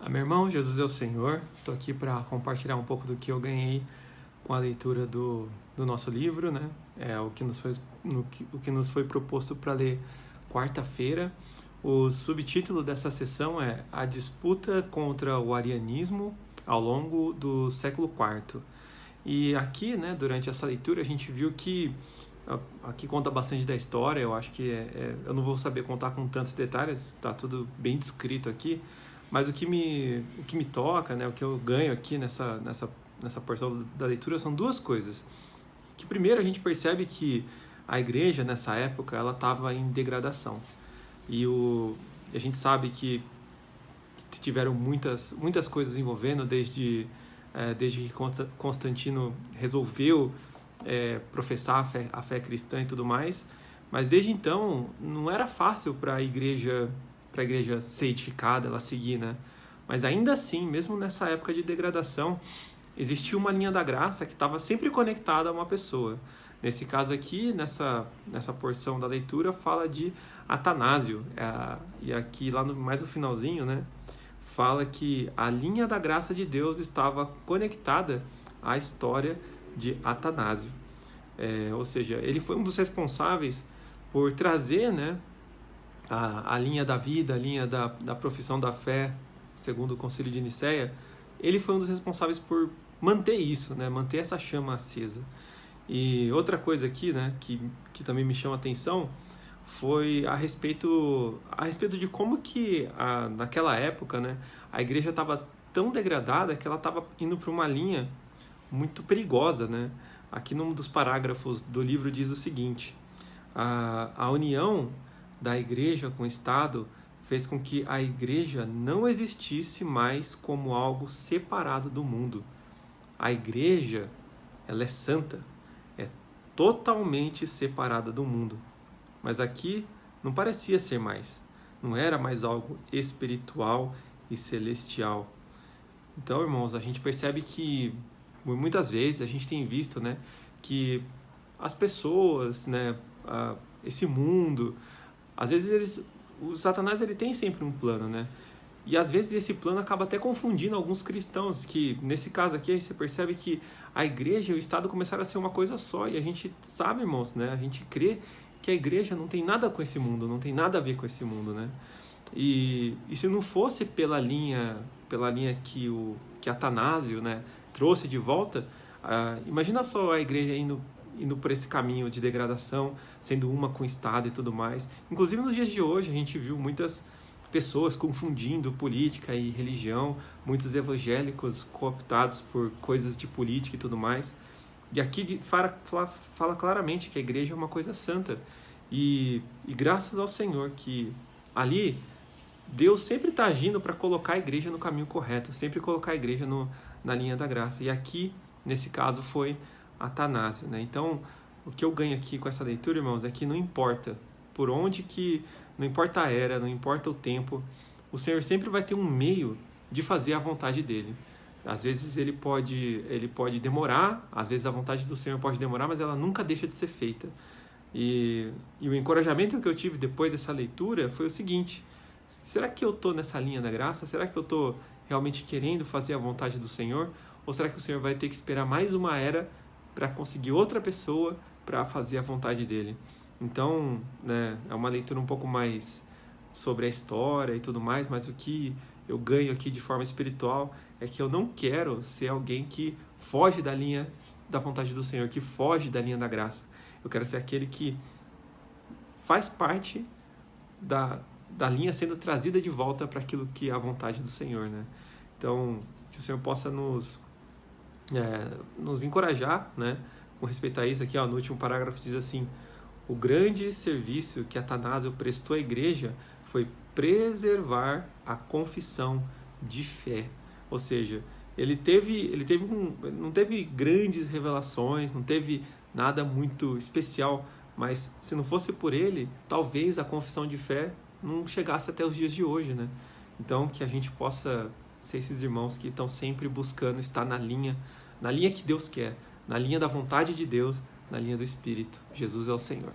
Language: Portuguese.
Meu irmão, Jesus é o Senhor. Estou aqui para compartilhar um pouco do que eu ganhei com a leitura do nosso livro, né? O que nos foi proposto para ler quarta-feira. O subtítulo dessa sessão é A Disputa contra o Arianismo ao longo do século IV. E aqui, né, durante essa leitura, a gente viu que aqui conta bastante da história. Eu acho que eu não vou saber contar com tantos detalhes, está tudo bem descrito aqui. Mas o que me toca, né, o que eu ganho aqui nessa porção da leitura são duas coisas. Que primeiro a gente percebe que a igreja nessa época ela estava em degradação. E a gente sabe que tiveram muitas coisas envolvendo desde que Constantino resolveu professar a fé cristã e tudo mais. Mas desde então não era fácil para a igreja ser edificada, ela seguir, né? Mas ainda assim, mesmo nessa época de degradação, existia uma linha da graça que estava sempre conectada a uma pessoa. Nesse caso aqui, nessa porção da leitura, fala de Atanásio. E aqui, mais no finalzinho, né, fala que a linha da graça de Deus estava conectada à história de Atanásio. Ou seja, ele foi um dos responsáveis por trazer, né, a linha da vida, a linha da profissão da fé, segundo o Concílio de Nicéia. Ele foi um dos responsáveis por manter isso, né, manter essa chama acesa. E outra coisa aqui, né, que também me chama a atenção foi a respeito de como que naquela época, né, a igreja estava tão degradada que ela estava indo para uma linha muito perigosa, né? Aqui num dos parágrafos do livro diz o seguinte: a união da igreja com o Estado fez com que a igreja não existisse mais como algo separado do mundo. A igreja, ela é santa, é totalmente separada do mundo. Mas aqui não parecia ser mais. Não era mais algo espiritual e celestial. Então, irmãos, a gente percebe que muitas vezes a gente tem visto, né, que as pessoas, né, esse mundo, às vezes o Satanás ele tem sempre um plano, né? E às vezes esse plano acaba até confundindo alguns cristãos, que nesse caso aqui aí você percebe que a igreja e o Estado começaram a ser uma coisa só. E a gente sabe, irmãos, né? A gente crê que a igreja não tem nada com esse mundo, não tem nada a ver com esse mundo, né? E se não fosse pela linha que Atanásio, né, trouxe de volta, imagina só a igreja indo por esse caminho de degradação, sendo uma com o Estado e tudo mais. Inclusive nos dias de hoje a gente viu muitas pessoas confundindo política e religião, muitos evangélicos cooptados por coisas de política e tudo mais. E aqui fala claramente que a igreja é uma coisa santa. E graças ao Senhor que ali Deus sempre está agindo para colocar a igreja no caminho correto, sempre colocar a igreja na linha da graça. E aqui, nesse caso, foi Atanásio, né? Então, o que eu ganho aqui com essa leitura, irmãos, é que não importa por onde que... Não importa a era, não importa o tempo, o Senhor sempre vai ter um meio de fazer a vontade dele. Às vezes ele pode demorar, às vezes a vontade do Senhor pode demorar, mas ela nunca deixa de ser feita. E o encorajamento que eu tive depois dessa leitura foi o seguinte: será que eu estou nessa linha da graça? Será que eu estou realmente querendo fazer a vontade do Senhor? Ou será que o Senhor vai ter que esperar mais uma era para conseguir outra pessoa para fazer a vontade dele? Então, né, é uma leitura um pouco mais sobre a história e tudo mais, mas o que eu ganho aqui de forma espiritual é que eu não quero ser alguém que foge da linha da vontade do Senhor, que foge da linha da graça. Eu quero ser aquele que faz parte da linha sendo trazida de volta para aquilo que é a vontade do Senhor, né? Então, que o Senhor possa nos encorajar, né, com respeito a isso. Aqui, no último parágrafo diz assim: o grande serviço que Atanásio prestou à igreja foi preservar a confissão de fé. Ou seja, não teve grandes revelações, não teve nada muito especial, mas se não fosse por ele, talvez a confissão de fé não chegasse até os dias de hoje, né? Então, que a gente possa ser esses irmãos que estão sempre buscando estar na linha que Deus quer, na linha da vontade de Deus, na linha do Espírito. Jesus é o Senhor.